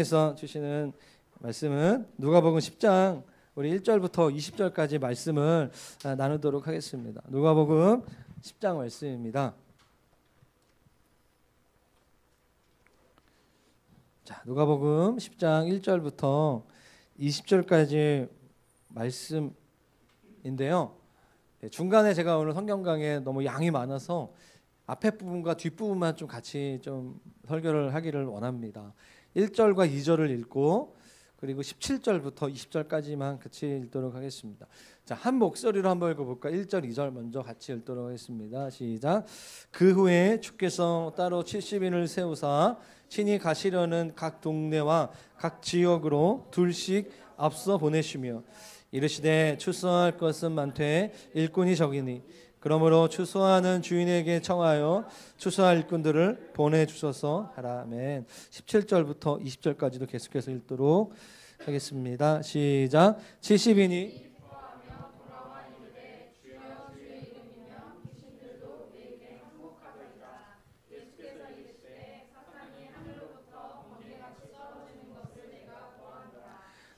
에서 주시는 말씀은 누가복음 10장 우리 1절부터 20절까지 말씀을 나누도록 하겠습니다. 누가복음 10장 말씀입니다. 자, 누가복음 10장 1절부터 20절까지 말씀인데요. 중간에 제가 오늘 성경 강의에 너무 양이 많아서 앞에 부분과 뒷 부분만 좀 같이 좀 설교를 하기를 원합니다. 1절과 2절을 읽고 그리고 17절부터 20절까지만 같이 읽도록 하겠습니다. 자, 한 목소리로 한번 읽어볼까? 1절, 2절 먼저 같이 읽도록 하겠습니다. 시작. 그 후에 주께서 따로 70인을 세우사 친히 가시려는 각 동네와 각 지역으로 둘씩 앞서 보내시며 이르시되 추수할 것은 많되 일꾼이 적이니 그러므로 추수하는 주인에게 청하여 추수할 일꾼들을 보내주소서 하라. 아멘. 17절부터 20절까지도 계속해서 읽도록 하겠습니다. 시작. 70인이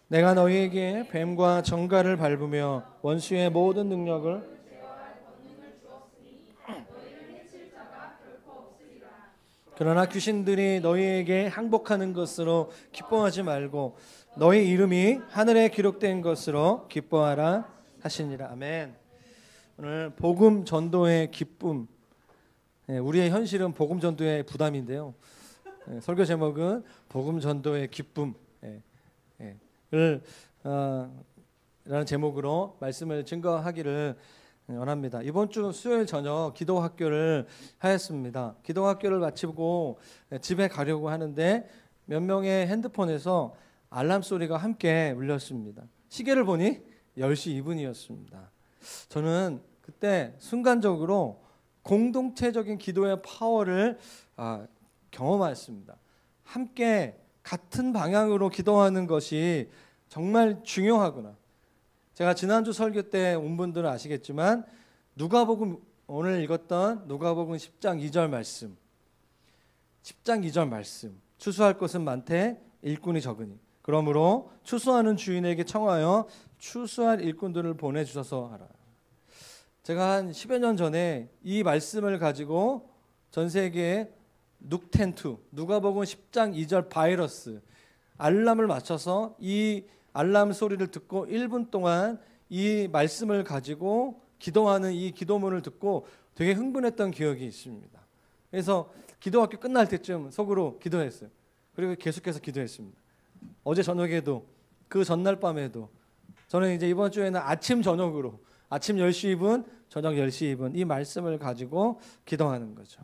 내가 너희에게 뱀과 정갈을 밟으며 원수의 모든 능력을 그러나 귀신들이 너희에게 항복하는 것으로 기뻐하지 말고 너희 이름이 하늘에 기록된 것으로 기뻐하라 하시니라. 아멘. 오늘 복음 전도의 기쁨, 우리의 현실은 복음 전도의 부담인데요. 설교 제목은 복음 전도의 기쁨 라는 제목으로 말씀을 증거하기를 원합니다. 이번 주 수요일 저녁 기도학교를 하였습니다. 기도학교를 마치고 집에 가려고 하는데 몇 명의 핸드폰에서 알람 소리가 함께 울렸습니다. 시계를 보니 10시 2분이었습니다. 저는 그때 순간적으로 공동체적인 기도의 파워를 경험했습니다. 함께 같은 방향으로 기도하는 것이 정말 중요하구나. 제가 지난주 설교 때 온 분들은 아시겠지만 누가복음 오늘 읽었던 누가복음 10장 2절 말씀 10장 2절 말씀 추수할 것은 많되 일꾼이 적으니 그러므로 추수하는 주인에게 청하여 추수할 일꾼들을 보내주셔서 하라. 제가 한 10여 년 전에 이 말씀을 가지고 전 세계에 눅텐투 누가복음 10장 2절 바이러스 알람을 맞춰서 이 알람 소리를 듣고 1분 동안 이 말씀을 가지고 기도하는 이 기도문을 듣고 되게 흥분했던 기억이 있습니다. 그래서 기도학교 끝날 때쯤 속으로 기도했어요. 그리고 계속해서 기도했습니다. 어제 저녁에도 그 전날 밤에도 저는 이제 이번 주에는 아침 저녁으로 아침 10시 2분 저녁 10시 2분 이 말씀을 가지고 기도하는 거죠.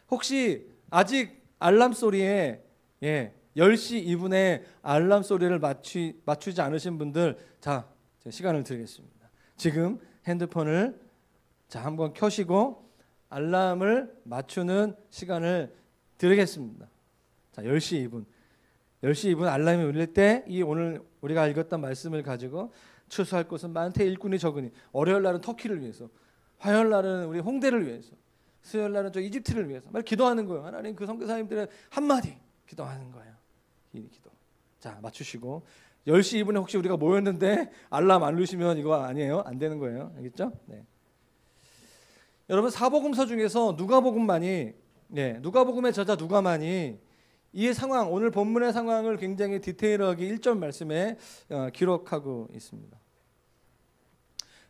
혹시 아직 알람 소리에 10시 2분에 알람 소리를 맞추지 않으신 분들 자, 시간을 드리겠습니다. 지금 핸드폰을 한번 켜시고 알람을 맞추는 시간을 드리겠습니다. 자, 10시 2분. 10시 2분 알람이 울릴 때 이 오늘 우리가 읽었던 말씀을 가지고 추수할 것은 많되 일꾼이 적으니 월요일 날은 터키를 위해서 화요일 날은 우리 홍대를 위해서 수요일 날은 저 이집트를 위해서 말 기도하는 거예요. 하나님 그 선교사님들의 한마디 기도하는 거예요. 이 기도. 자, 맞추시고 10시 2분에 혹시 우리가 모였는데 알람 안 누르시면 이거 아니에요. 안 되는 거예요. 알겠죠? 네. 여러분 사복음서 중에서 누가복음만이 누가복음의 저자 누가만이 이 상황 오늘 본문의 상황을 굉장히 디테일하게 1절 말씀에 기록하고 있습니다.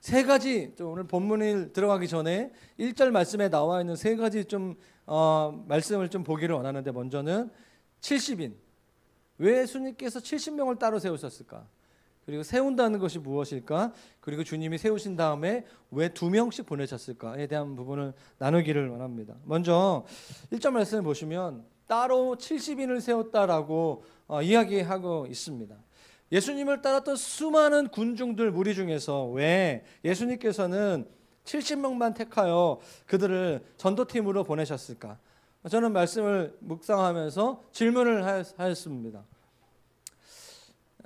세 가지 오늘 본문을 들어가기 전에 1절 말씀에 나와 있는 세 가지 좀 말씀을 좀 보기를 원하는데 먼저는 70인 왜 예수님께서 70명을 따로 세우셨을까? 그리고 세운다는 것이 무엇일까? 그리고 주님이 세우신 다음에 왜 2명씩 보내셨을까에 대한 부분을 나누기를 원합니다. 먼저 1절 말씀을 보시면 따로 70인을 세웠다라고 이야기하고 있습니다. 예수님을 따랐던 수많은 군중들 무리 중에서 왜 예수님께서는 70명만 택하여 그들을 전도팀으로 보내셨을까? 저는 말씀을 묵상하면서 질문을 하였습니다.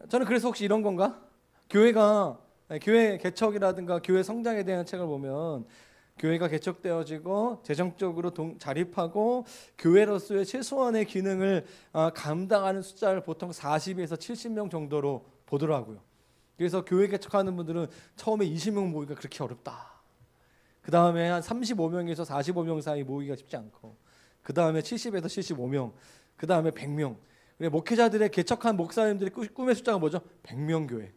저는 그래서 혹시 이런 건가? 교회 개척이라든가 교회 성장에 대한 책을 보면 교회가 개척되어지고 재정적으로 자립하고 교회로서의 최소한의 기능을 감당하는 숫자를 보통 40에서 70명 정도로 보더라고요. 그래서 교회 개척하는 분들은 처음에 20명 모이기가 그렇게 어렵다. 그 다음에 한 35명에서 45명 사이 모이기가 쉽지 않고, 그 다음에 70에서 75명, 그 다음에 100명. 목회자들의 개척한 목사님들의 꿈의 숫자가 뭐죠? 100명 교회.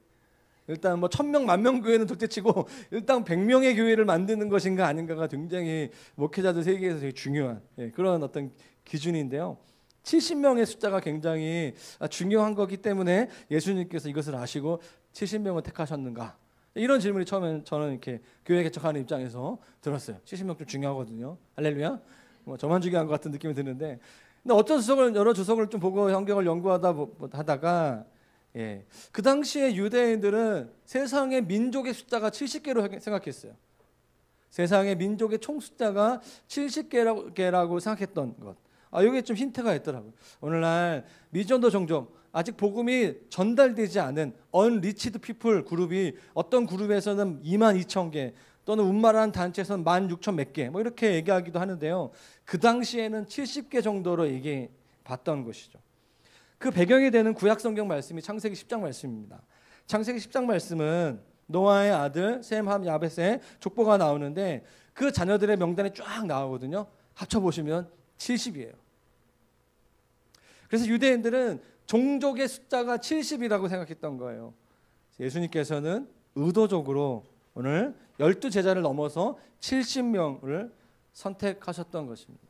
일단 뭐 1000명, 10,000명 교회는 둘째치고 일단 100명의 교회를 만드는 것인가 아닌가가 굉장히 목회자들 세계에서 되게 중요한 그런 어떤 기준인데요. 70명의 숫자가 굉장히 중요한 거기 때문에 예수님께서 이것을 아시고 70명을 택하셨는가? 이런 질문이 처음에 저는 이렇게 교회 개척하는 입장에서 들었어요. 70명 좀 중요하거든요. 할렐루야. 뭐 저만 중요한 것 같은 느낌이 드는데, 근데 어떤 주석을 여러 주석을 좀 보고 성경을 연구하다가 그 당시에 유대인들은 세상의 민족의 숫자가 70개로 생각했어요. 세상의 민족의 총 숫자가 70개라고 생각했던 것. 여기에 좀 힌트가 있더라고요. 오늘날 미전도 종족, 아직 복음이 전달되지 않은 unreached people 그룹이 어떤 그룹에서는 22,000개 또는 운말하는 단체에서는 16,000 몇 개 뭐 이렇게 얘기하기도 하는데요. 그 당시에는 70개 정도로 얘기해 봤던 것이죠. 그 배경이 되는 구약 성경 말씀이 창세기 10장 말씀입니다. 창세기 10장 말씀은 노아의 아들 셈, 함, 야벳의 족보가 나오는데 그 자녀들의 명단이 쫙 나오거든요. 합쳐보시면 70이에요. 그래서 유대인들은 종족의 숫자가 70이라고 생각했던 거예요. 예수님께서는 의도적으로 오늘 12제자를 넘어서 70명을 선택하셨던 것입니다.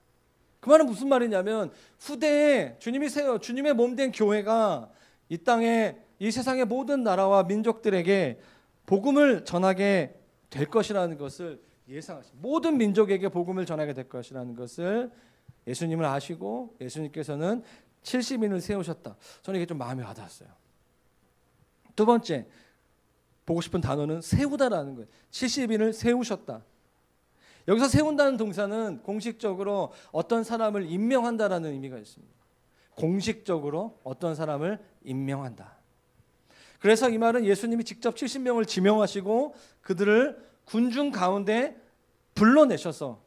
그 말은 무슨 말이냐면 후대에 주님의 몸된 교회가 이 땅에 이 세상의 모든 나라와 민족들에게 복음을 전하게 될 것이라는 것을 예상하십니다. 모든 민족에게 복음을 전하게 될 것이라는 것을 예수님을 아시고 예수님께서는 70인을 세우셨다. 저는 이게 좀 마음에 와닿았어요. 두 번째 보고 싶은 단어는 세우다라는 거예요. 70인을 세우셨다. 여기서 세운다는 동사는 공식적으로 어떤 사람을 임명한다라는 의미가 있습니다. 공식적으로 어떤 사람을 임명한다. 그래서 이 말은 예수님이 직접 70명을 지명하시고 그들을 군중 가운데 불러내셔서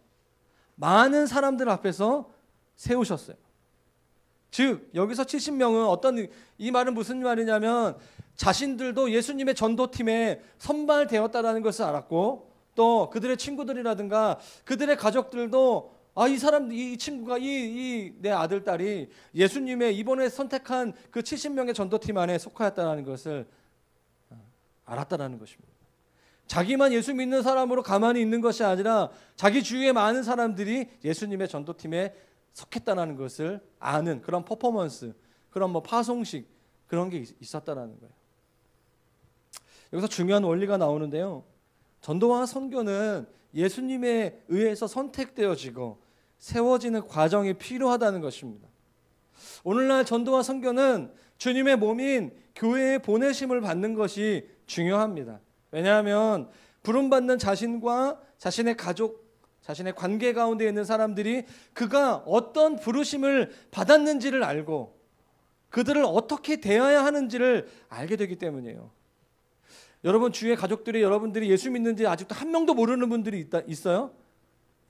많은 사람들 앞에서 세우셨어요. 즉 여기서 70명은 이 말은 무슨 말이냐면 자신들도 예수님의 전도팀에 선발되었다라는 것을 알았고 또 그들의 친구들이라든가 그들의 가족들도 이 친구가 내 아들 딸이 예수님의 이번에 선택한 그 70명의 전도팀 안에 속하였다는 것을 알았다라는 것입니다. 자기만 예수 믿는 사람으로 가만히 있는 것이 아니라 자기 주위에 많은 사람들이 예수님의 전도팀에 속했다는 것을 아는 그런 퍼포먼스, 그런 파송식 그런 게 있었다라는 거예요. 여기서 중요한 원리가 나오는데요. 전도와 선교는 예수님에 의해서 선택되어지고 세워지는 과정이 필요하다는 것입니다. 오늘날 전도와 선교는 주님의 몸인 교회에 보내심을 받는 것이 중요합니다. 왜냐하면 부름받는 자신과 자신의 가족, 자신의 관계 가운데 있는 사람들이 그가 어떤 부르심을 받았는지를 알고 그들을 어떻게 대해야 하는지를 알게 되기 때문이에요. 여러분 주위의 가족들이 여러분들이 예수 믿는지 아직도 한 명도 모르는 분들이 있어요?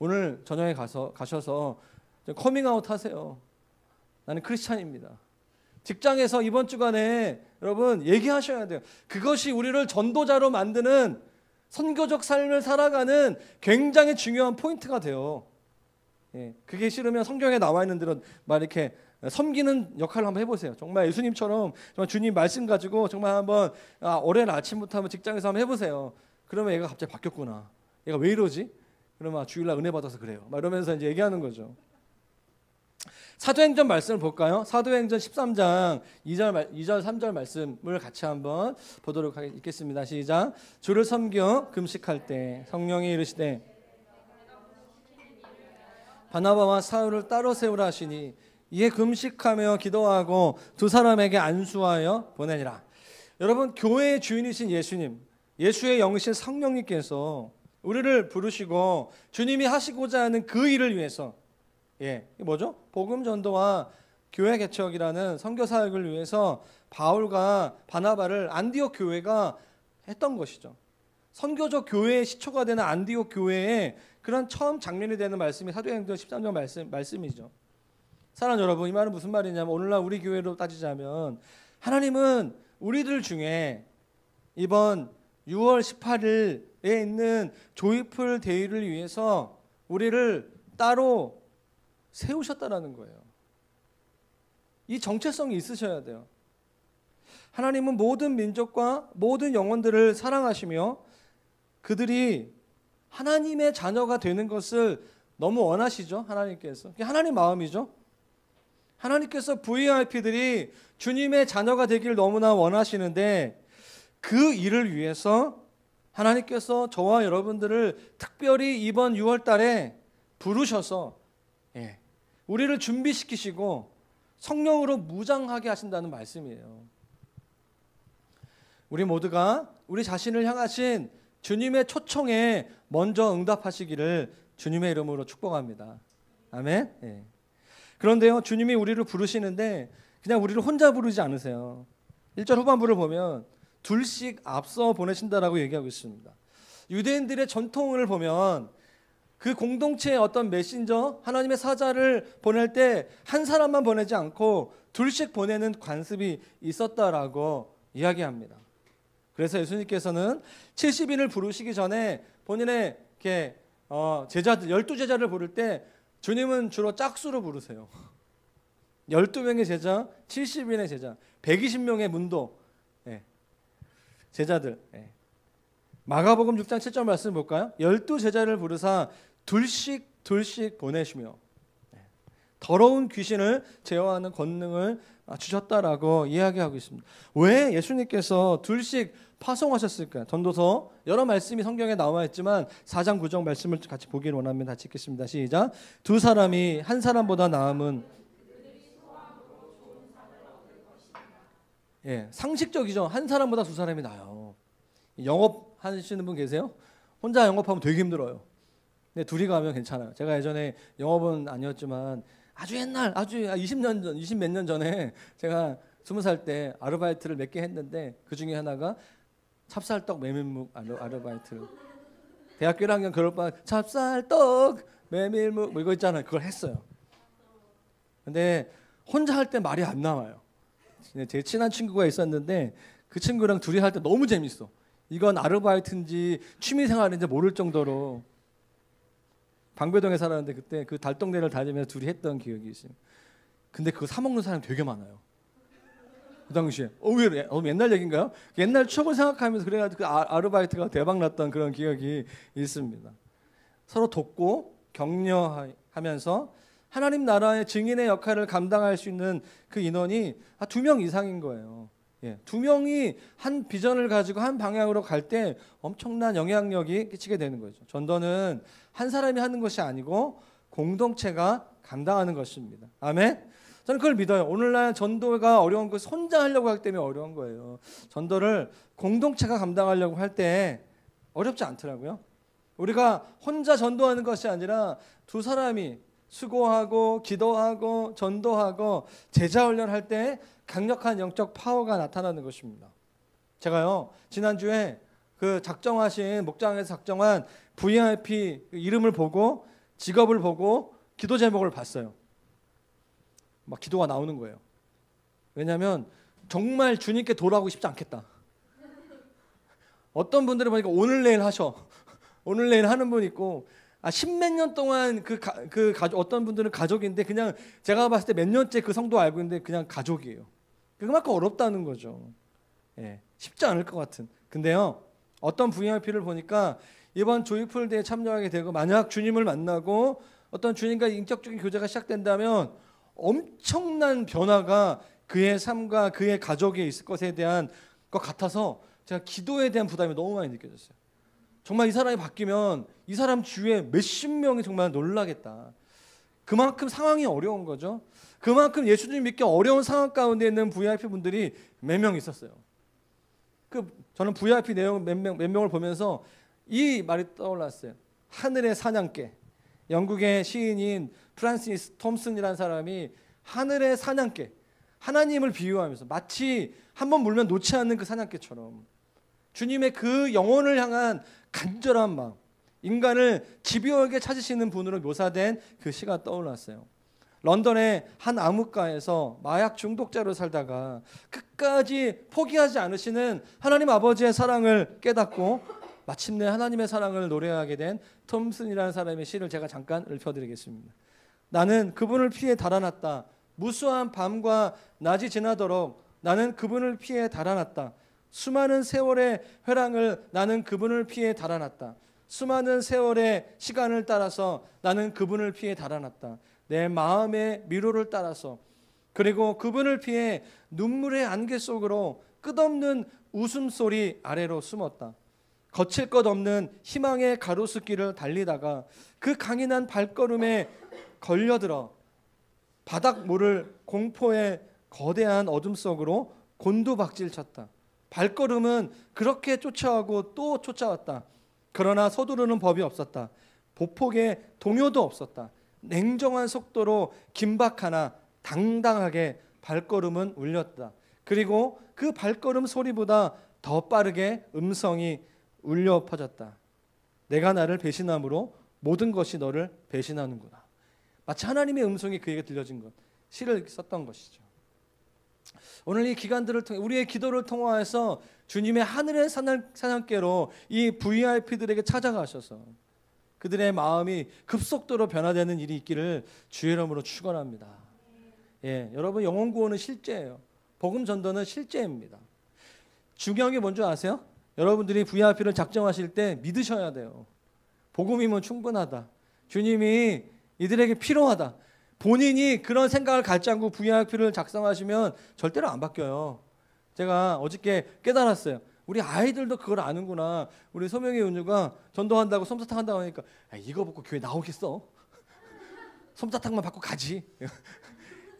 오늘 저녁에 가셔서 커밍아웃 하세요. 나는 크리스찬입니다. 직장에서 이번 주간에 여러분 얘기하셔야 돼요. 그것이 우리를 전도자로 만드는 선교적 삶을 살아가는 굉장히 중요한 포인트가 돼요. 그게 싫으면 성경에 나와 있는 대로 이렇게 섬기는 역할을 한번 해보세요. 정말 예수님처럼 정말 주님 말씀 가지고 정말 한번 올해 아침부터 한번 직장에서 한번 해보세요. 그러면 얘가 갑자기 바뀌었구나. 얘가 왜 이러지? 그러면 주일날 은혜 받아서 그래요. 이러면서 이제 얘기하는 거죠. 사도행전 말씀을 볼까요? 사도행전 13장 2절 3절 말씀을 같이 한번 보도록 하겠습니다. 시작. 주를 섬겨 금식할 때 성령이 이르시되 바나바와 사울을 따로 세우라 하시니 이에 금식하며 기도하고 두 사람에게 안수하여 보내니라. 여러분 교회의 주인이신 예수님, 예수의 영이신 성령님께서 우리를 부르시고 주님이 하시고자 하는 그 일을 위해서 이게 뭐죠? 복음 전도와 교회 개척이라는 선교 사역을 위해서 바울과 바나바를 안디옥 교회가 했던 것이죠. 선교적 교회의 시초가 되는 안디옥 교회의 그런 처음 장면이 되는 말씀이 사도행전 13장 말씀이죠. 사랑하는 여러분, 이 말은 무슨 말이냐면 오늘날 우리 교회로 따지자면 하나님은 우리들 중에 이번 6월 18일에 있는 조이풀 데이를 위해서 우리를 따로 세우셨다라는 거예요. 이 정체성이 있으셔야 돼요. 하나님은 모든 민족과 모든 영혼들을 사랑하시며 그들이 하나님의 자녀가 되는 것을 너무 원하시죠. 하나님께서. 그게 하나님 마음이죠. 하나님께서 VIP들이 주님의 자녀가 되기를 너무나 원하시는데 그 일을 위해서 하나님께서 저와 여러분들을 특별히 이번 6월 달에 부르셔서 우리를 준비시키시고 성령으로 무장하게 하신다는 말씀이에요. 우리 모두가 우리 자신을 향하신 주님의 초청에 먼저 응답하시기를 주님의 이름으로 축복합니다. 아멘. 그런데요, 주님이 우리를 부르시는데 그냥 우리를 혼자 부르지 않으세요. 1절 후반부를 보면 둘씩 앞서 보내신다라고 얘기하고 있습니다. 유대인들의 전통을 보면 그 공동체의 어떤 메신저, 하나님의 사자를 보낼 때 한 사람만 보내지 않고 둘씩 보내는 관습이 있었다라고 이야기합니다. 그래서 예수님께서는 70인을 부르시기 전에 본인의 제자들, 12제자를 부를 때 주님은 주로 짝수로 부르세요. 12명의 제자, 70인의 제자, 120명의 문도 제자들. 마가복음 6장 7절 말씀 볼까요? 12제자를 부르사 둘씩 보내시며 더러운 귀신을 제어하는 권능을 주셨다라고 이야기하고 있습니다. 왜 예수님께서 둘씩 파송하셨을까요? 전도서 여러 말씀이 성경에 나와 있지만 4장 9절 말씀을 같이 보기를 원합니다. 같이 읽겠습니다. 시작. 두 사람이 한 사람보다 나음은 상식적이죠. 한 사람보다 두 사람이 나아요. 영업 하시는 분 계세요? 혼자 영업하면 되게 힘들어요. 근데 둘이 가면 괜찮아요. 제가 예전에 영업은 아니었지만 아주 옛날, 아주 20년 전, 20몇 년 전에 제가 20살 때 아르바이트를 몇 개 했는데 그 중에 하나가 찹쌀떡 메밀묵 아르바이트. 대학교 1학년 겨울방 찹쌀떡 메밀묵 뭐 이거 있잖아요. 그걸 했어요. 근데 혼자 할 때 말이 안 나와요. 제 친한 친구가 있었는데 그 친구랑 둘이 할 때 너무 재밌어. 이건 아르바이트인지 취미생활인지 모를 정도로 방배동에 살았는데 그때 그 달동네를 다니면서 둘이 했던 기억이 있어요. 근데 그거 사 먹는 사람이 되게 많아요. 그 당시에. 왜 옛날 얘기인가요? 옛날 추억을 생각하면서 그래가지고 그 아르바이트가 대박 났던 그런 기억이 있습니다. 서로 돕고 격려하면서 하나님 나라의 증인의 역할을 감당할 수 있는 그 인원이 2명 이상인 거예요. 2명이 한 비전을 가지고 한 방향으로 갈 때 엄청난 영향력이 끼치게 되는 거죠. 전도는 한 사람이 하는 것이 아니고 공동체가 감당하는 것입니다. 아멘. 저는 그걸 믿어요. 오늘날 전도가 어려운 것은 혼자 하려고 하기 때문에 어려운 거예요. 전도를 공동체가 감당하려고 할 때 어렵지 않더라고요. 우리가 혼자 전도하는 것이 아니라 두 사람이 수고하고 기도하고 전도하고 제자 훈련할 때 강력한 영적 파워가 나타나는 것입니다. 제가요 지난주에 그 작정하신 목장에서 작정한 VIP 이름을 보고 직업을 보고 기도 제목을 봤어요. 막 기도가 나오는 거예요. 왜냐하면 정말 주님께 돌아오고 싶지 않겠다. 어떤 분들은 보니까 오늘 내일 하셔. 오늘 내일 하는 분 있고 십몇 년 동안 어떤 분들은 가족인데 그냥 제가 봤을 때 몇 년째 그 성도 알고 있는데 그냥 가족이에요. 그만큼 어렵다는 거죠. 쉽지 않을 것 같은. 근데요 어떤 VIP를 보니까 이번 조이풀대에 참여하게 되고 만약 주님을 만나고 어떤 주님과 인격적인 교제가 시작된다면 엄청난 변화가 그의 삶과 그의 가족에 있을 것에 대한 것 같아서 제가 기도에 대한 부담이 너무 많이 느껴졌어요. 정말 이 사람이 바뀌면 이 사람 주위에 몇십 명이 정말 놀라겠다. 그만큼 상황이 어려운 거죠. 그만큼 예수님 믿기 어려운 상황 가운데 있는 VIP 분들이 몇 명 있었어요. 저는 VIP 내용 몇 명을 보면서 이 말이 떠올랐어요. 하늘의 사냥개. 영국의 시인인 프란시스 톰슨이라는 사람이 하늘의 사냥개, 하나님을 비유하면서 마치 한번 물면 놓지 않는 그 사냥개처럼 주님의 그 영혼을 향한 간절한 마음, 인간을 집요하게 찾으시는 분으로 묘사된 그 시가 떠올랐어요. 런던의 한 암흑가에서 마약 중독자로 살다가 끝까지 포기하지 않으시는 하나님 아버지의 사랑을 깨닫고 마침내 하나님의 사랑을 노래하게 된 톰슨이라는 사람의 시를 제가 잠깐 읊어드리겠습니다. 나는 그분을 피해 달아났다. 무수한 밤과 낮이 지나도록 나는 그분을 피해 달아났다. 수많은 세월의 회랑을 나는 그분을 피해 달아났다. 수많은 세월의 시간을 따라서 나는 그분을 피해 달아났다. 내 마음의 미로를 따라서, 그리고 그분을 피해 눈물의 안개 속으로 끝없는 웃음소리 아래로 숨었다. 거칠 것 없는 희망의 가로수길을 달리다가 그 강인한 발걸음에 걸려들어 바닥 모를 공포의 거대한 어둠 속으로 곤두박질 쳤다. 발걸음은 그렇게 쫓아오고 또 쫓아왔다. 그러나 서두르는 법이 없었다. 보폭의 동요도 없었다. 냉정한 속도로 긴박하나 당당하게 발걸음은 울렸다. 그리고 그 발걸음 소리보다 더 빠르게 음성이 울려 퍼졌다. 내가 나를 배신함으로 모든 것이 너를 배신하는구나. 마치 하나님의 음성이 그에게 들려진 것, 시를 썼던 것이죠. 오늘 이 기간들을 통해 우리의 기도를 통하여서 주님의 하늘의 사냥개로 이 VIP들에게 찾아가셔서 그들의 마음이 급속도로 변화되는 일이 있기를 주의 이름으로 축원합니다. 예, 여러분, 영혼 구원은 실제예요. 복음 전도는 실제입니다. 중요한 게 뭔지 아세요? 여러분들이 VIP를 작정하실 때 믿으셔야 돼요. 복음이면 충분하다. 주님이 이들에게 필요하다. 본인이 그런 생각을 갖지 않고 VIP를 작성하시면 절대로 안 바뀌어요. 제가 어저께 깨달았어요. 우리 아이들도 그걸 아는구나. 우리 소명의 은유가 전도한다고 솜사탕 한다고 하니까 이거 먹고 교회 나오겠어? 솜사탕만 받고 가지.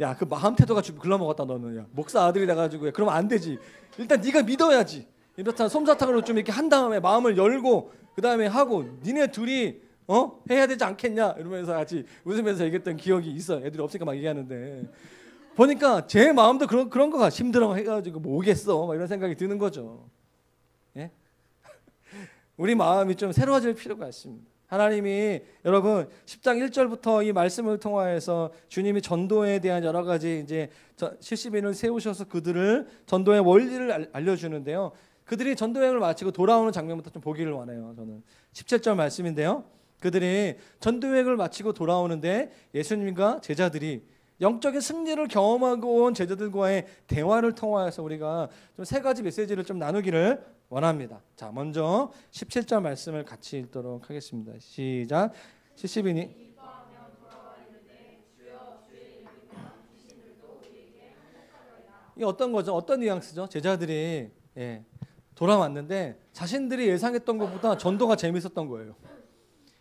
야, 그 마음 태도가 글러먹었다 너는. 야, 목사 아들이 돼가지고 그러면 안 되지. 일단 네가 믿어야지. 이렇다 솜사탕으로 좀 이렇게 한 다음에 마음을 열고 그 다음에 하고 니네 둘이 해야 되지 않겠냐 이러면서 같이 웃으면서 얘기했던 기억이 있어. 애들이 없으니까 막 얘기하는데 보니까 제 마음도 그런 거가 힘들어 해가지고 뭐 오겠어 막 이런 생각이 드는 거죠. 예? 우리 마음이 좀 새로워질 필요가 있습니다. 하나님이 여러분 10장 1절부터 이 말씀을 통하여서 주님이 전도에 대한 여러 가지 이제 70인을 세우셔서 그들을 전도의 원리를 알려주는데요. 그들이 전도 여행을 마치고 돌아오는 장면부터 좀 보기를 원해요. 저는 17절 말씀인데요. 그들이 전도 여행을 마치고 돌아오는데 예수님과 제자들이 영적인 승리를 경험하고 온 제자들과의 대화를 통하여서 우리가 좀 세 가지 메시지를 좀 나누기를 원합니다. 자, 먼저 17절 말씀을 같이 읽도록 하겠습니다. 시작. 70인이 이게 어떤 거죠? 어떤 뉘앙스죠? 제자들이 돌아왔는데 자신들이 예상했던 것보다 전도가 재밌었던 거예요.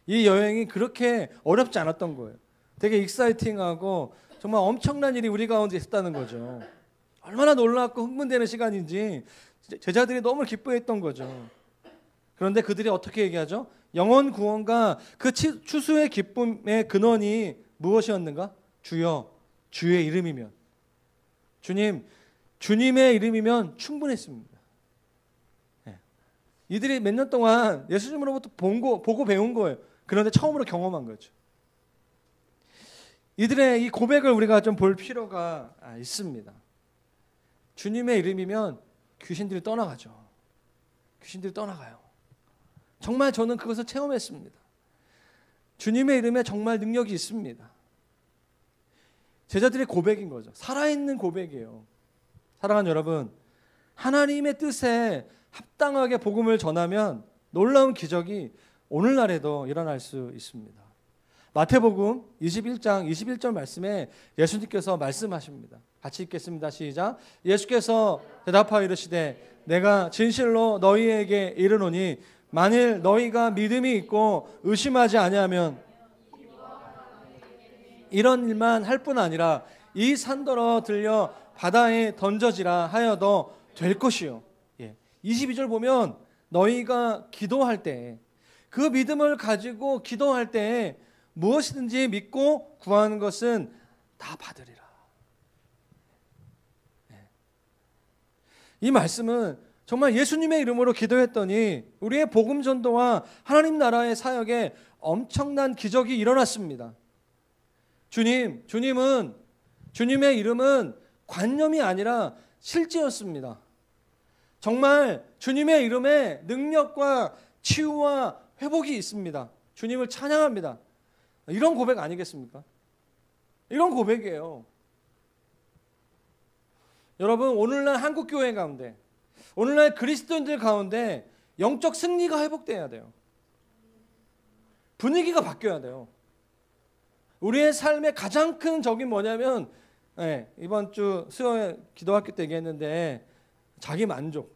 이 여행이 그렇게 어렵지 않았던 거예요. 되게 익사이팅하고 정말 엄청난 일이 우리 가운데 있었다는 거죠. 얼마나 놀랍고 흥분되는 시간인지 제자들이 너무 기뻐했던 거죠. 그런데 그들이 어떻게 얘기하죠? 영혼 구원과 그 추수의 기쁨의 근원이 무엇이었는가? 주여, 주의 이름이면. 주님의 이름이면 충분했습니다. 이들이 몇 년 동안 예수님으로부터 보고 배운 거예요. 그런데 처음으로 경험한 거죠. 이들의 이 고백을 우리가 좀 볼 필요가 있습니다. 주님의 이름이면 귀신들이 떠나가죠. 귀신들이 떠나가요. 정말 저는 그것을 체험했습니다. 주님의 이름에 정말 능력이 있습니다. 제자들의 고백인 거죠. 살아있는 고백이에요. 사랑하는 여러분, 하나님의 뜻에 합당하게 복음을 전하면 놀라운 기적이 오늘날에도 일어날 수 있습니다. 마태복음 21장 21절 말씀에 예수님께서 말씀하십니다. 같이 읽겠습니다. 시작. 예수께서 대답하여 이르시되 내가 진실로 너희에게 이르노니 만일 너희가 믿음이 있고 의심하지 아니하면 이런 일만 할 뿐 아니라 이 산더러 들려 바다에 던져지라 하여도 될 것이요. 22절 보면 너희가 기도할 때 그 믿음을 가지고 기도할 때 무엇이든지 믿고 구하는 것은 다 받으리라. 이 말씀은 정말 예수님의 이름으로 기도했더니 우리의 복음 전도와 하나님 나라의 사역에 엄청난 기적이 일어났습니다. 주님의 이름은 관념이 아니라 실제였습니다. 정말 주님의 이름에 능력과 치유와 회복이 있습니다. 주님을 찬양합니다. 이런 고백 아니겠습니까? 이런 고백이에요. 여러분, 오늘날 한국교회 가운데, 오늘날 그리스도인들 가운데 영적 승리가 회복돼야 돼요. 분위기가 바뀌어야 돼요. 우리의 삶의 가장 큰 적이 뭐냐면, 이번 주 수요일 기도학교 때 얘기했는데, 자기 만족.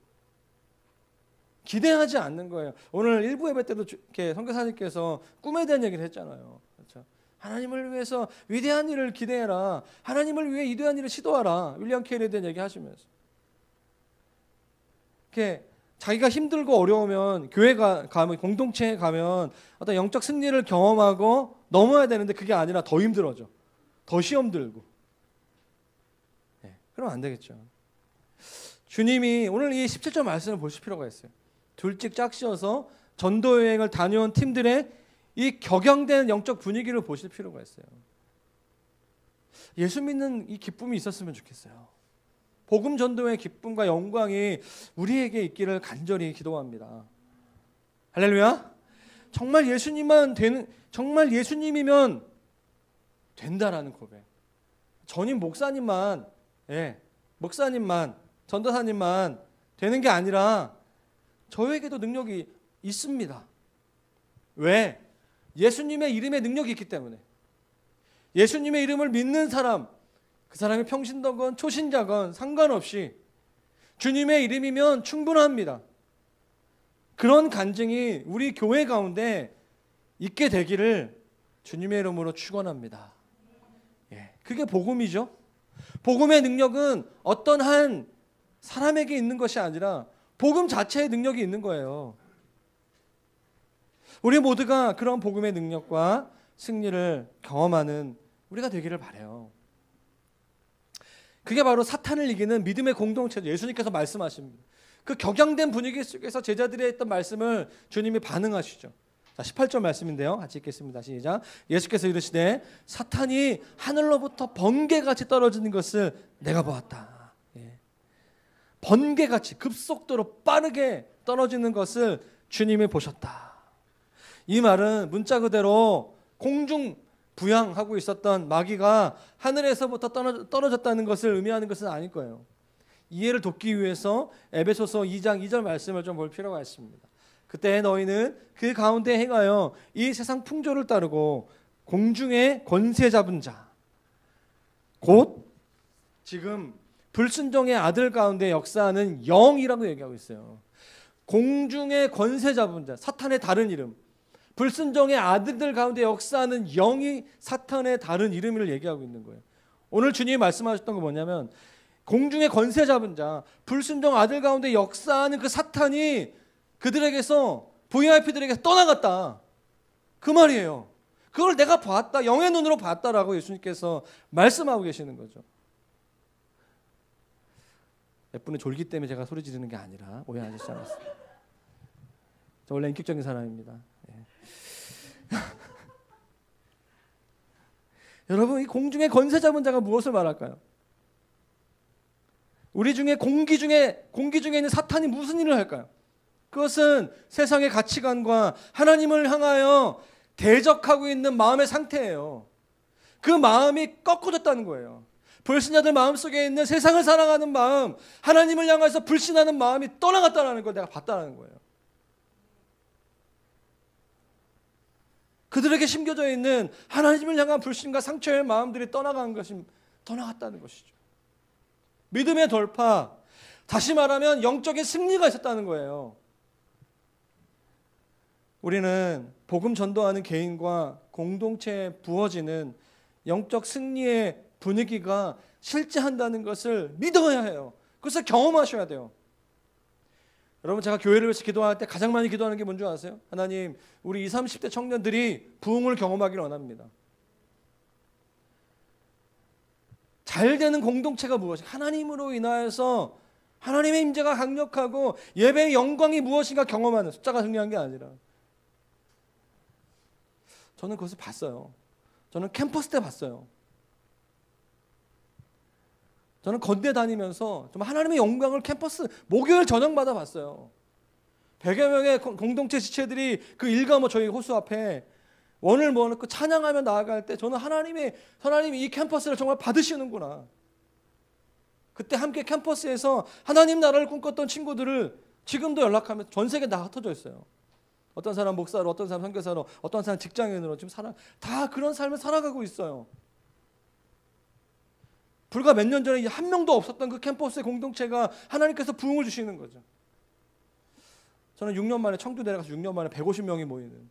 기대하지 않는 거예요. 오늘 일부 예배 때도 이렇게 선교사님께서 꿈에 대한 얘기를 했잖아요. 그렇죠? 하나님을 위해서 위대한 일을 기대해라. 하나님을 위해 위대한 일을 시도하라. 윌리엄 캐리에 대한 얘기 하시면서. 이렇게 자기가 힘들고 어려우면 교회 가면, 공동체에 가면 어떤 영적 승리를 경험하고 넘어야 되는데 그게 아니라 더 힘들어져. 더 시험 들고. 그러면 안 되겠죠. 주님이 오늘 이 17절 말씀을 보실 필요가 있어요. 둘찍 짝지어서 전도 여행을 다녀온 팀들의 이 격양된 영적 분위기를 보실 필요가 있어요. 예수 믿는 이 기쁨이 있었으면 좋겠어요. 복음 전도의 기쁨과 영광이 우리에게 있기를 간절히 기도합니다. 할렐루야. 정말 예수님이면 된다라는 고백. 전임 목사님만, 전도사님만 되는 게 아니라 저에게도 능력이 있습니다. 왜? 예수님의 이름에 능력이 있기 때문에. 예수님의 이름을 믿는 사람, 그 사람이 평신도건 초신자건 상관없이 주님의 이름이면 충분합니다. 그런 간증이 우리 교회 가운데 있게 되기를 주님의 이름으로 축원합니다. 그게 복음이죠. 복음의 능력은 어떤 한 사람에게 있는 것이 아니라 복음 자체의 능력이 있는 거예요. 우리 모두가 그런 복음의 능력과 승리를 경험하는 우리가 되기를 바라요. 그게 바로 사탄을 이기는 믿음의 공동체죠. 예수님께서 말씀하십니다. 그 격양된 분위기 속에서 제자들의 했던 말씀을 주님이 반응하시죠. 자, 18절 말씀인데요. 같이 읽겠습니다. 시작. 예수께서 이르시되 사탄이 하늘로부터 번개같이 떨어지는 것을 내가 보았다. 번개같이 급속도로 빠르게 떨어지는 것을 주님이 보셨다. 이 말은 문자 그대로 공중 부양하고 있었던 마귀가 하늘에서부터 떨어졌다는 것을 의미하는 것은 아닐 거예요. 이해를 돕기 위해서 에베소서 2장 2절 말씀을 좀 볼 필요가 있습니다. 그때 너희는 그 가운데 행하여 이 세상 풍조를 따르고 공중의 권세 잡은 자, 곧 지금 불순종의 아들 가운데 역사하는 영이라고 얘기하고 있어요. 공중의 권세 잡은 자, 사탄의 다른 이름. 불순종의 아들들 가운데 역사하는 영이 사탄의 다른 이름을 얘기하고 있는 거예요. 오늘 주님이 말씀하셨던 건 뭐냐면 공중의 권세 잡은 자, 불순종 아들 가운데 역사하는 그 사탄이 그들에게서 VIP들에게서 떠나갔다. 그 말이에요. 그걸 내가 봤다. 영의 눈으로 봤다라고 예수님께서 말씀하고 계시는 거죠. 몇 분의 졸기 때문에 제가 소리 지르는 게 아니라 오해하시지 않았어요. 저 원래 인격적인 사람입니다. 여러분, 이 공중의 권세 잡은 자가 무엇을 말할까요? 우리 중에 공기 중에 있는 사탄이 무슨 일을 할까요? 그것은 세상의 가치관과 하나님을 향하여 대적하고 있는 마음의 상태예요. 그 마음이 꺾어졌다는 거예요. 불신자들 마음속에 있는 세상을 사랑하는 마음, 하나님을 향해서 불신하는 마음이 떠나갔다는 걸 내가 봤다는 거예요. 그들에게 심겨져 있는 하나님을 향한 불신과 상처의 마음들이 떠나갔다는 것이죠. 믿음의 돌파, 다시 말하면 영적인 승리가 있었다는 거예요. 우리는 복음 전도하는 개인과 공동체에 부어지는 영적 승리의 분위기가 실제한다는 것을 믿어야 해요. 그것을 경험하셔야 돼요. 여러분, 제가 교회를 위해서 기도할 때 가장 많이 기도하는 게 뭔지 아세요? 하나님, 우리 20, 30대 청년들이 부흥을 경험하기를 원합니다. 잘 되는 공동체가 무엇이? 하나님으로 인하여서 하나님의 임재가 강력하고 예배의 영광이 무엇인가 경험하는, 숫자가 중요한 게 아니라. 저는 그것을 봤어요. 저는 캠퍼스 때 봤어요. 저는 건대 다니면서 좀 하나님의 영광을 캠퍼스 목요일 저녁마다 봤어요. 100여 명의 공동체 지체들이 그 일가모 저희 호수 앞에 원을 모아놓고 찬양하며 나아갈 때 저는 하나님이 이 캠퍼스를 정말 받으시는구나. 그때 함께 캠퍼스에서 하나님 나라를 꿈꿨던 친구들을 지금도 연락하면 전 세계에 다 흩어져 있어요. 어떤 사람 목사로, 어떤 사람 선교사로, 어떤 사람 직장인으로 지금 다 그런 삶을 살아가고 있어요. 불과 몇 년 전에 한 명도 없었던 그 캠퍼스의 공동체가 하나님께서 부흥을 주시는 거죠. 저는 6년 만에 청주 내려가서 6년 만에 150명이 모이는,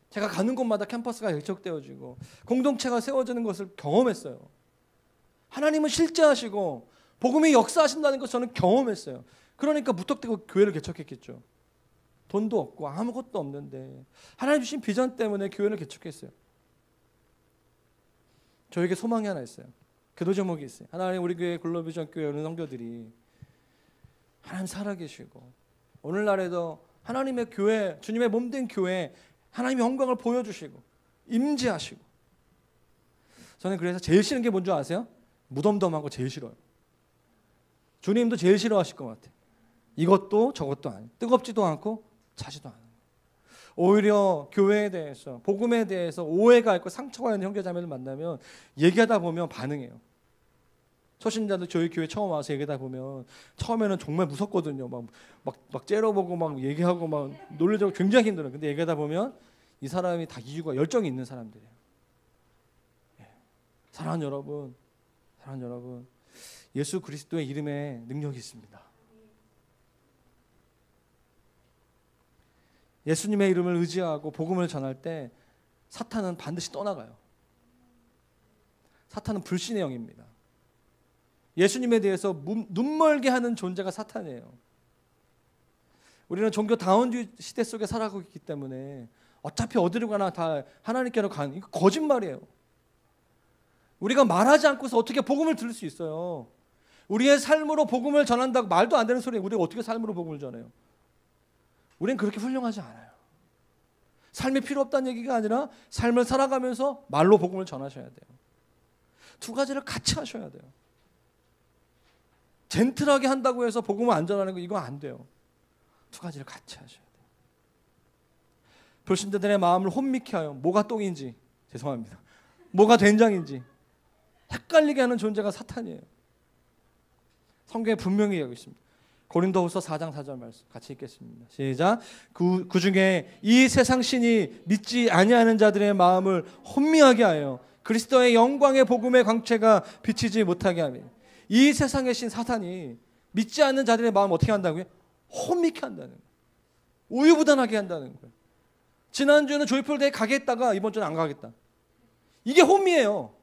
제가 가는 곳마다 캠퍼스가 개척되어지고 공동체가 세워지는 것을 경험했어요. 하나님은 실제하시고 복음이 역사하신다는 것을 저는 경험했어요. 그러니까 무턱대고 교회를 개척했겠죠. 돈도 없고 아무것도 없는데 하나님 주신 비전 때문에 교회를 개척했어요. 저에게 소망이 하나 있어요. 기도 제목이 있어요. 하나님, 우리 교회 글로비전 교회 오는 성도들이 하나님 살아계시고 오늘날에도 하나님의 교회, 주님의 몸된 교회, 하나님의 영광을 보여주시고 임재하시고. 저는 그래서 제일 싫은 게 뭔지 아세요? 무덤덤한 거 제일 싫어요. 주님도 제일 싫어하실 것 같아요. 이것도 저것도 아니에요. 뜨겁지도 않고 차지도 않아요. 오히려 교회에 대해서, 복음에 대해서 오해가 있고 상처가 있는 형제자매를 만나면 얘기하다 보면 반응해요. 초신자들 저희 교회 처음 와서 얘기하다 보면 처음에는 정말 무섭거든요. 막 째려보고 막 얘기하고 막 놀려주고 굉장히 힘들어요. 근데 얘기하다 보면 이 사람이 다 이유가 열정이 있는 사람들이에요. 사랑하는 여러분, 예수 그리스도의 이름에 능력이 있습니다. 예수님의 이름을 의지하고 복음을 전할 때 사탄은 반드시 떠나가요. 사탄은 불신의 영입니다. 예수님에 대해서 눈멀게 하는 존재가 사탄이에요. 우리는 종교 다원주의 시대 속에 살아가고 있기 때문에 어차피 어디로 가나 다 하나님께로 가는, 이거 거짓말이에요. 우리가 말하지 않고서 어떻게 복음을 들을 수 있어요? 우리의 삶으로 복음을 전한다고 말도 안 되는 소리예요. 우리가 어떻게 삶으로 복음을 전해요? 우리는 그렇게 훌륭하지 않아요. 삶이 필요 없다는 얘기가 아니라 삶을 살아가면서 말로 복음을 전하셔야 돼요. 두 가지를 같이 하셔야 돼요. 젠틀하게 한다고 해서 복음을 안 전하는 거, 이거 안 돼요. 두 가지를 같이 하셔야 돼요. 불신자들의 마음을 혼미케 하여 뭐가 똥인지, 죄송합니다, 뭐가 된장인지 헷갈리게 하는 존재가 사탄이에요. 성경에 분명히 얘기하고 있습니다. 고린도후서 4장 4절 말씀 같이 읽겠습니다. 시작. 그 중에 이 세상 신이 믿지 아니하는 자들의 마음을 혼미하게 하여 그리스도의 영광의 복음의 광채가 비치지 못하게 하며. 이 세상의 신 사탄이 믿지 않는 자들의 마음을 어떻게 한다고요? 혼미케 한다는 거예요. 우유부단하게 한다는 거예요. 지난주에는 조이풀대에 가겠다가 이번 주는 안 가겠다. 이게 혼미예요.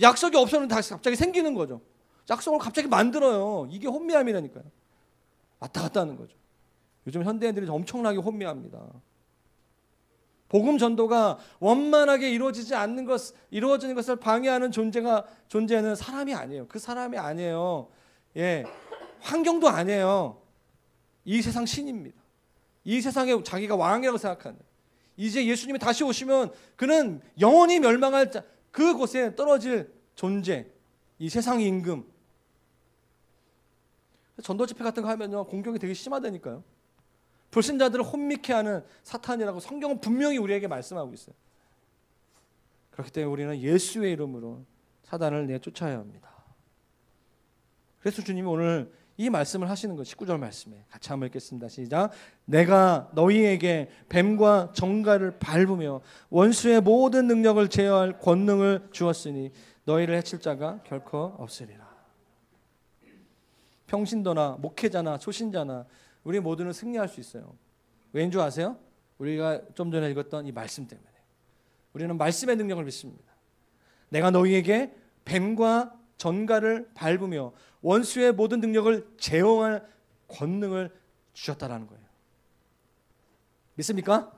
약속이 없었는데 다시 갑자기 생기는 거죠. 약속을 갑자기 만들어요. 이게 혼미함이라니까요. 왔다 갔다 하는 거죠. 요즘 현대인들이 엄청나게 혼미합니다. 복음 전도가 원만하게 이루어지는 것을 방해하는 존재는 사람이 아니에요. 그 사람이 아니에요. 예, 환경도 아니에요. 이 세상 신입니다. 이 세상에 자기가 왕이라고 생각하는. 이제 예수님이 다시 오시면 그는 영원히 멸망할 그곳에 떨어질 존재. 이 세상의 임금. 전도 집회 같은 거 하면요, 공격이 되게 심하다니까요. 불신자들을 혼미케 하는 사탄이라고 성경은 분명히 우리에게 말씀하고 있어요. 그렇기 때문에 우리는 예수의 이름으로 사단을 내쫓아야 합니다. 그래서 주님이 오늘 이 말씀을 하시는 거, 19절 말씀에 같이 한번 읽겠습니다. 시작. 내가 너희에게 뱀과 정갈을 밟으며 원수의 모든 능력을 제어할 권능을 주었으니 너희를 해칠 자가 결코 없으리라. 평신도나 목회자나 초신자나 우리 모두는 승리할 수 있어요. 왜인 줄 아세요? 우리가 좀 전에 읽었던 이 말씀 때문에. 우리는 말씀의 능력을 믿습니다. 내가 너희에게 뱀과 전갈을 밟으며 원수의 모든 능력을 제어할 권능을 주셨다라는 거예요. 믿습니까?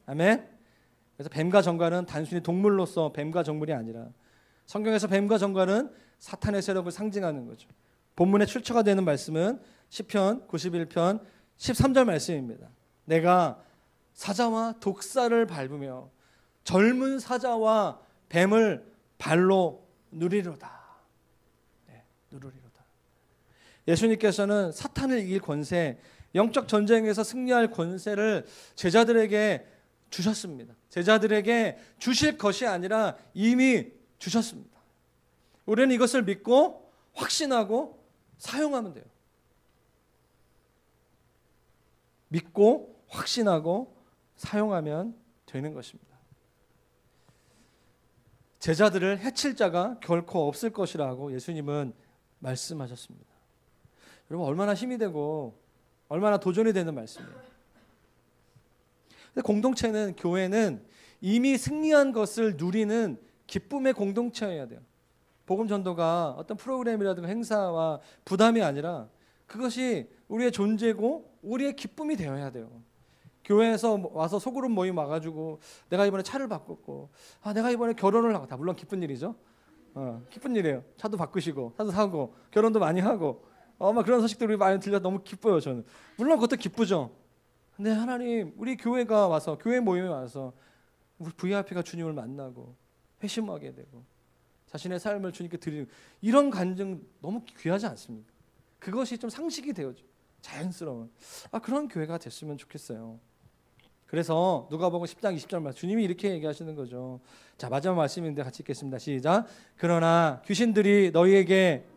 아멘. 그래서 뱀과 전갈은 단순히 동물로서 뱀과 정물이 아니라 성경에서 뱀과 전갈은 사탄의 세력을 상징하는 거죠. 본문에 출처가 되는 말씀은 시편 91편 13절 말씀입니다. 내가 사자와 독사를 밟으며 젊은 사자와 뱀을 발로 누리로다. 네, 누리로다. 예수님께서는 사탄을 이길 권세, 영적 전쟁에서 승리할 권세를 제자들에게 주셨습니다. 제자들에게 주실 것이 아니라 이미 주셨습니다. 우리는 이것을 믿고 확신하고 사용하면 돼요. 믿고 확신하고 사용하면 되는 것입니다. 제자들을 해칠 자가 결코 없을 것이라고 예수님은 말씀하셨습니다. 여러분 얼마나 힘이 되고 얼마나 도전이 되는 말씀이에요. 근데 공동체는, 교회는 이미 승리한 것을 누리는 기쁨의 공동체여야 돼요. 복음 전도가 어떤 프로그램이라든가 행사와 부담이 아니라 그것이 우리의 존재고 우리의 기쁨이 되어야 돼요. 교회에서 와서 소그룹 모임 와가지고 내가 이번에 차를 바꿨고 내가 이번에 결혼을 하고, 다 물론 기쁜 일이죠. 기쁜 일이에요. 차도 바꾸시고 차도 사고 결혼도 많이 하고 막 그런 소식들 우리 많이 들려서 너무 기뻐요. 저는 물론 그것도 기쁘죠. 근데 하나님, 우리 교회가 와서, 교회 모임에 와서 우리 VIP가 주님을 만나고 회심하게 되고 자신의 삶을 주님께 드리는 이런 간증 너무 귀하지 않습니까? 그것이 좀 상식이 되어져, 자연스러운 그런 교회가 됐으면 좋겠어요. 그래서 누가복음 10장 20절 말씀, 주님이 이렇게 얘기하시는 거죠. 자, 마지막 말씀인데 같이 읽겠습니다. 시작. 그러나 귀신들이 너희에게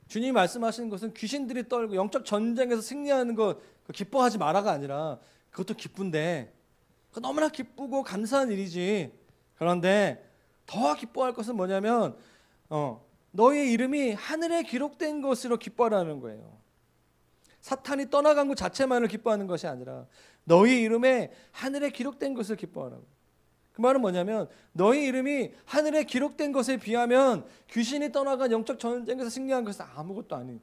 주님이 말씀하시는 것은 귀신들이 떨고 영적 전쟁에서 승리하는 것 기뻐하지 마라가 아니라, 그것도 기쁜데 너무나 기쁘고 감사한 일이지. 그런데 더 기뻐할 것은 뭐냐면 너희의 이름이 하늘에 기록된 것으로 기뻐하라는 거예요. 사탄이 떠나간 것 자체만을 기뻐하는 것이 아니라 너희 이름에 하늘에 기록된 것을 기뻐하라고. 그 말은 뭐냐면 너희 이름이 하늘에 기록된 것에 비하면 귀신이 떠나간 영적 전쟁에서 승리한 것은 아무것도 아닌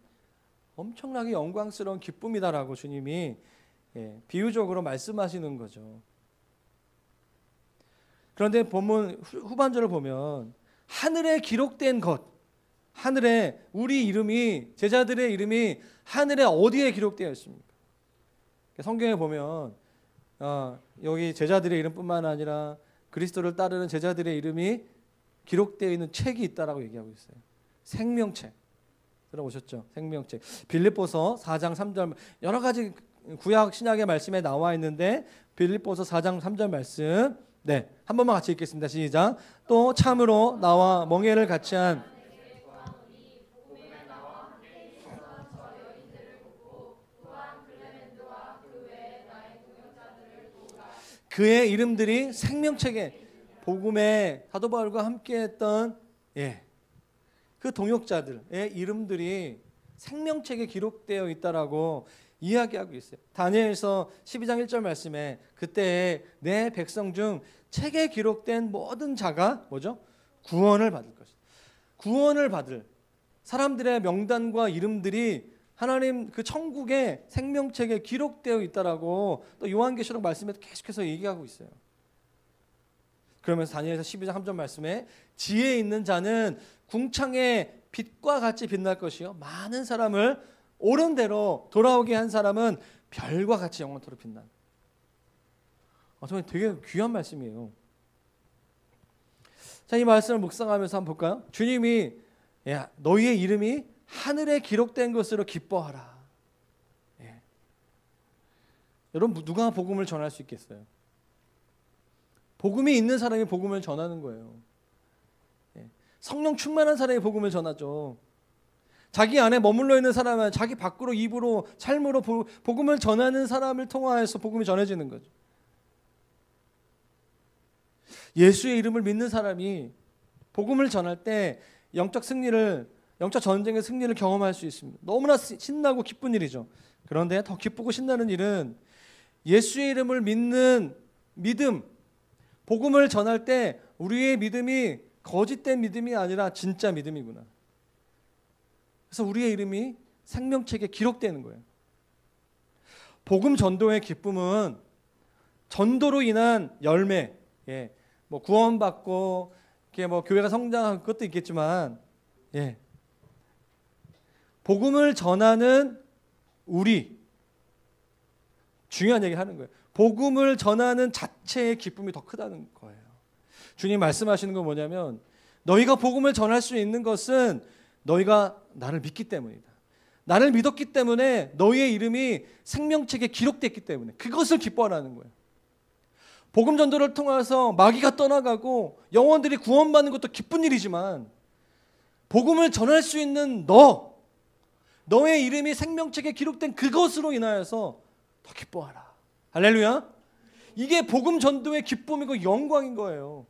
엄청나게 영광스러운 기쁨이다라고 주님이 비유적으로 말씀하시는 거죠. 그런데 본문 후반절을 보면 하늘에 기록된 것, 하늘에 우리 이름이, 제자들의 이름이 하늘에 어디에 기록되어 있습니까? 성경에 보면 여기 제자들의 이름뿐만 아니라 그리스도를 따르는 제자들의 이름이 기록되어 있는 책이 있다라고 얘기하고 있어요. 생명책. 들어보셨죠? 생명책. 빌립보서 4장 3절, 여러 가지 구약 신약의 말씀에 나와 있는데 빌립보서 4장 3절 말씀, 네, 한 번만 같이 읽겠습니다. 시작. 또 참으로 나와 멍에를 같이 한 그의 이름들이 생명책에, 복음의 사도 바울과 함께했던 그 동역자들의 이름들이 생명책에 기록되어 있다라고 이야기하고 있어요. 다니엘서 12장 1절 말씀에 그때 내 백성 중 책에 기록된 모든 자가 뭐죠? 구원을 받을 것이다. 구원을 받을 사람들의 명단과 이름들이 하나님 그 천국의 생명책에 기록되어 있다라고 또 요한계시록 말씀에 계속해서 얘기하고 있어요. 그러면서 다니엘서 12장 3절 말씀에 지혜 있는 자는 궁창의 빛과 같이 빛날 것이요 많은 사람을 옳은 대로 돌아오게 한 사람은 별과 같이 영원토록 빛난다. 정말 되게 귀한 말씀이에요. 자, 이 말씀을 묵상하면서 한번 볼까요? 주님이 너희의 이름이 하늘에 기록된 것으로 기뻐하라. 여러분 누가 복음을 전할 수 있겠어요? 복음이 있는 사람이 복음을 전하는 거예요. 성령 충만한 사람이 복음을 전하죠. 자기 안에 머물러 있는 사람은 자기 밖으로 입으로 삶으로 복음을 전하는 사람을 통하여서 복음이 전해지는 거죠. 예수의 이름을 믿는 사람이 복음을 전할 때 영적 승리를, 영적 전쟁의 승리를 경험할 수 있습니다. 너무나 신나고 기쁜 일이죠. 그런데 더 기쁘고 신나는 일은 예수의 이름을 믿는 믿음, 복음을 전할 때 우리의 믿음이 거짓된 믿음이 아니라 진짜 믿음이구나. 그래서 우리의 이름이 생명책에 기록되는 거예요. 복음 전도의 기쁨은 전도로 인한 열매, 뭐 구원받고 그게 뭐 교회가 성장한 것도 있겠지만, 예, 복음을 전하는 우리, 중요한 얘기 하는 거예요. 복음을 전하는 자체의 기쁨이 더 크다는 거예요. 주님 말씀하시는 건 뭐냐면, 너희가 복음을 전할 수 있는 것은 너희가 나를 믿기 때문이다. 나를 믿었기 때문에 너희의 이름이 생명책에 기록됐기 때문에 그것을 기뻐하라는 거예요. 복음 전도를 통해서 마귀가 떠나가고 영혼들이 구원받는 것도 기쁜 일이지만, 복음을 전할 수 있는 너의 이름이 생명책에 기록된 그것으로 인하여서 더 기뻐하라. 할렐루야. 이게 복음 전도의 기쁨이고 영광인 거예요.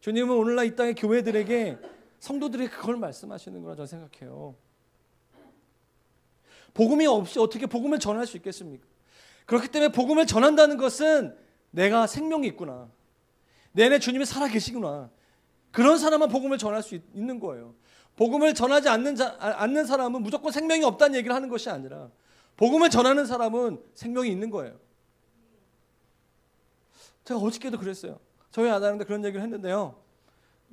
주님은 오늘날 이 땅의 교회들에게, 성도들에게 그걸 말씀하시는 거라 저는 생각해요. 복음이 없이 어떻게 복음을 전할 수 있겠습니까? 그렇기 때문에 복음을 전한다는 것은 내가 생명이 있구나, 내 안에 주님이 살아계시구나, 그런 사람만 복음을 전할 수 있는 거예요. 복음을 전하지 않는 사람은 무조건 생명이 없다는 얘기를 하는 것이 아니라, 복음을 전하는 사람은 생명이 있는 거예요. 제가 어저께도 그랬어요. 저희 아들한테 그런 얘기를 했는데요,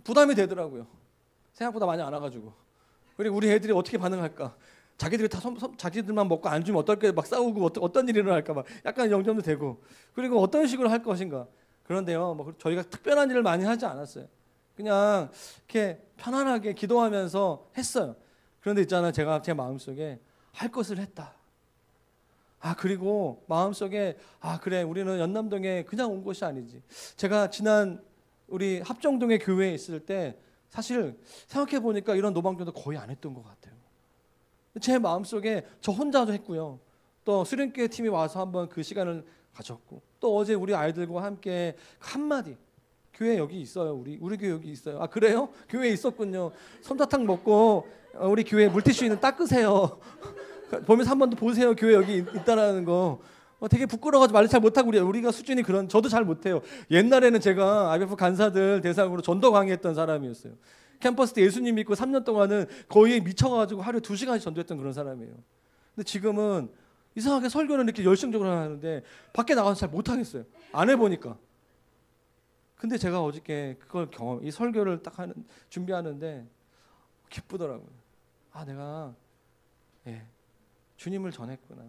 부담이 되더라고요. 생각보다 많이 안 와가지고. 그리고 우리 애들이 어떻게 반응할까? 자기들이 다 자기들만 먹고 안 주면 어떨까, 막 싸우고 어떤 일이 일어날까 막 약간 영점도 되고, 그리고 어떤 식으로 할 것인가. 그런데요, 뭐 저희가 특별한 일을 많이 하지 않았어요. 그냥 이렇게 편안하게 기도하면서 했어요. 그런데 있잖아요, 제가 제 마음속에 할 것을 했다. 그리고 마음속에 그래, 우리는 연남동에 그냥 온 것이 아니지. 제가 지난 우리 합정동의 교회에 있을 때 사실 생각해 보니까 이런 노방전도 거의 안 했던 것 같아요. 제 마음속에 저 혼자도 했고요. 또 수련교회 팀이 와서 한번 그 시간을 가졌고, 또 어제 우리 아이들과 함께 한마디, 교회 여기 있어요. 우리 교회 여기 있어요. 그래요? 교회에 있었군요. 솜사탕 먹고 우리 교회 물티슈 있는 닦으세요. 보면서 한 번 더 보세요. 교회 여기 있다라는 거. 되게 부끄러워가지고 말을 잘 못하고, 우리가 수준이 그런, 저도 잘 못해요. 옛날에는 제가 IBF 간사들 대상으로 전도 강의했던 사람이었어요. 캠퍼스 때 예수님 믿고 3년 동안은 거의 미쳐가지고 하루에 2시간씩 전도했던 그런 사람이에요. 근데 지금은 이상하게 설교는 이렇게 열정적으로 하는데 밖에 나가서 잘 못하겠어요. 안 해보니까. 근데 제가 어저께 그걸 이 설교를 딱 준비하는데 기쁘더라고요. 내가 주님을 전했구나.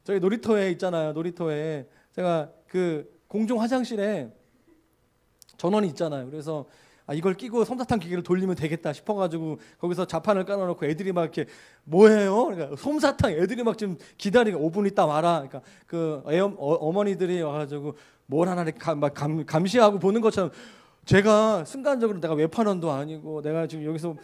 저희 놀이터에 있잖아요. 놀이터에 제가 그 공중 화장실에 전원이 있잖아요. 그래서 이걸 끼고 솜사탕 기계를 돌리면 되겠다 싶어가지고 거기서 자판을 깔아놓고 애들이 막 이렇게 뭐해요? 그러니까 솜사탕, 애들이 막 지금 기다리고 5분 있다 와라. 그러니까 그 어머니들이 와가지고 뭘 하나 이렇게 감시하고 보는 것처럼, 제가 순간적으로 내가 외판원도 아니고 내가 지금 여기서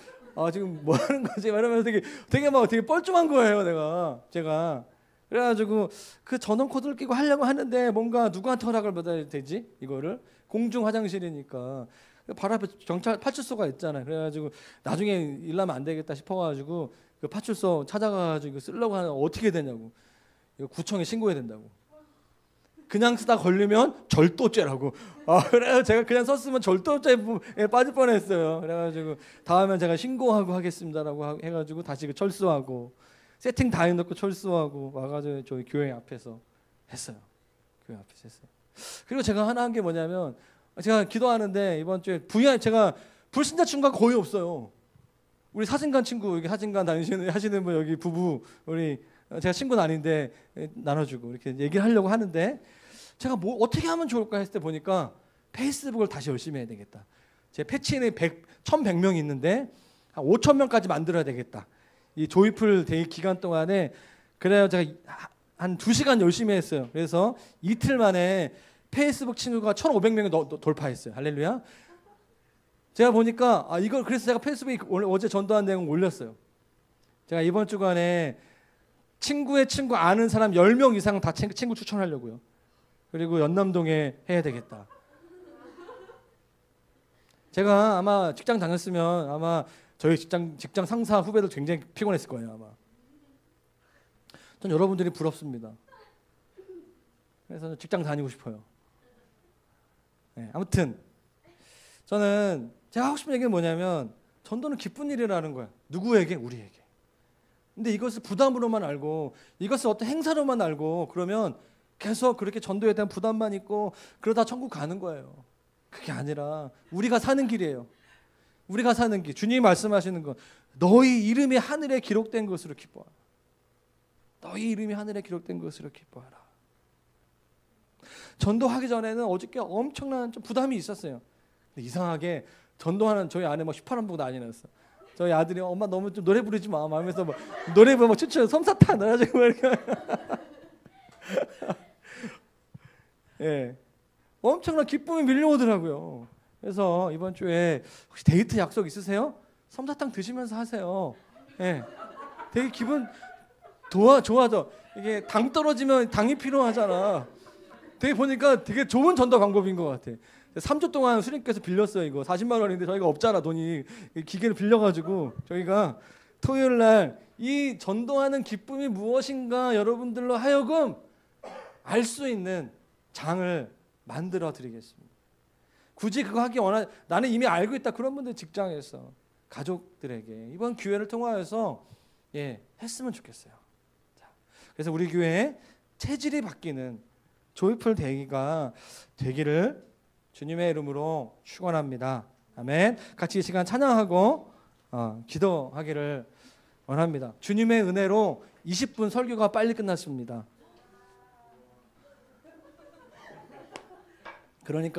지금 뭐 하는 거지? 이러면서 되게 뻘쭘한 거예요. 제가 그래가지고 그 전원 코드를 끼고 하려고 하는데 뭔가 누구한테 허락을 받아야 되지? 이거를 공중 화장실이니까 바로 앞에 경찰 파출소가 있잖아요. 그래가지고 나중에 일 나면 안 되겠다 싶어가지고 그 파출소 찾아가지고 쓰려고 하는, 어떻게 되냐고, 이거 구청에 신고해야 된다고. 그냥 쓰다 걸리면 절도죄라고. 그래서 제가 그냥 썼으면 절도죄에 빠질 뻔했어요. 그래가지고 다음엔 제가 신고하고 하겠습니다라고 해가지고 다시 그 철수하고 세팅 다 해놓고 철수하고 와가지고 저희 교회 앞에서 했어요. 교회 앞에서 했어요. 그리고 제가 하나 한 게 뭐냐면, 제가 기도하는데 이번 주에 제가 불신자 친구가 거의 없어요. 우리 사진관 친구, 여기 사진관 하시는 분, 여기 부부, 제가 친구는 아닌데 나눠주고 이렇게 얘기를 하려고 하는데, 제가 뭐 어떻게 하면 좋을까 했을 때 보니까 페이스북을 다시 열심히 해야 되겠다. 제 패치인에 1,100명이 있는데 한 5,000명까지 만들어야 되겠다. 이 조이풀 데이 기간 동안에. 그래요, 제가 한 2시간 열심히 했어요. 그래서 이틀 만에 페이스북 친구가 1,500명이 돌파했어요. 할렐루야. 제가 보니까 그래서 제가 페이스북에 어제 전도한 내용 올렸어요. 제가 이번 주간에 친구의 친구 아는 사람 10명 이상 다 친구 추천하려고요. 그리고 연남동에 해야 되겠다. 제가 아마 직장 다녔으면 아마 저희 직장 상사 후배들 굉장히 피곤했을 거예요. 아마. 전 여러분들이 부럽습니다. 그래서 직장 다니고 싶어요. 아무튼 저는 제가 하고 싶은 얘기는 뭐냐면, 전도는 기쁜 일이라는 거야. 누구에게? 우리에게. 근데 이것을 부담으로만 알고, 이것을 어떤 행사로만 알고 그러면 계속 그렇게 전도에 대한 부담만 있고 그러다 천국 가는 거예요. 그게 아니라 우리가 사는 길이에요. 우리가 사는 길. 주님이 말씀하시는 건 너희 이름이 하늘에 기록된 것으로 기뻐하라. 너희 이름이 하늘에 기록된 것으로 기뻐하라. 전도하기 전에는 어저께 엄청난 좀 부담이 있었어요. 근데 이상하게 전도하는 저희 아내 막 휘파람 보고 난리 났어. 저희 아들이 엄마 너무 좀 노래 부르지 마. 하면서 막 노래 부르면 추천 솜사탕 넣어가지고 이렇게. 예, 엄청난 기쁨이 밀려오더라고요. 그래서 이번 주에 혹시 데이트 약속 있으세요? 솜사탕 드시면서 하세요. 예, 되게 기분 좋아져. 이게 당 떨어지면 당이 필요하잖아. 되게 보니까 되게 좋은 전도 방법인 것 같아. 3주 동안 수님께서 빌렸어요. 이거 40만 원인데 저희가 없잖아 돈이. 기계를 빌려가지고 저희가 토요일 날 이 전도하는 기쁨이 무엇인가 여러분들로 하여금 알 수 있는 장을 만들어 드리겠습니다. 굳이 그거 하기 나는 이미 알고 있다 그런 분들 직장에서 가족들에게 이번 기회를 통하여서 했으면 좋겠어요. 자, 그래서 우리 교회의 체질이 바뀌는 조이풀 데이가 되기를 주님의 이름으로 축원합니다. 아멘. 같이 이 시간 찬양하고 기도하기를 원합니다. 주님의 은혜로 20분 설교가 빨리 끝났습니다. 그러니까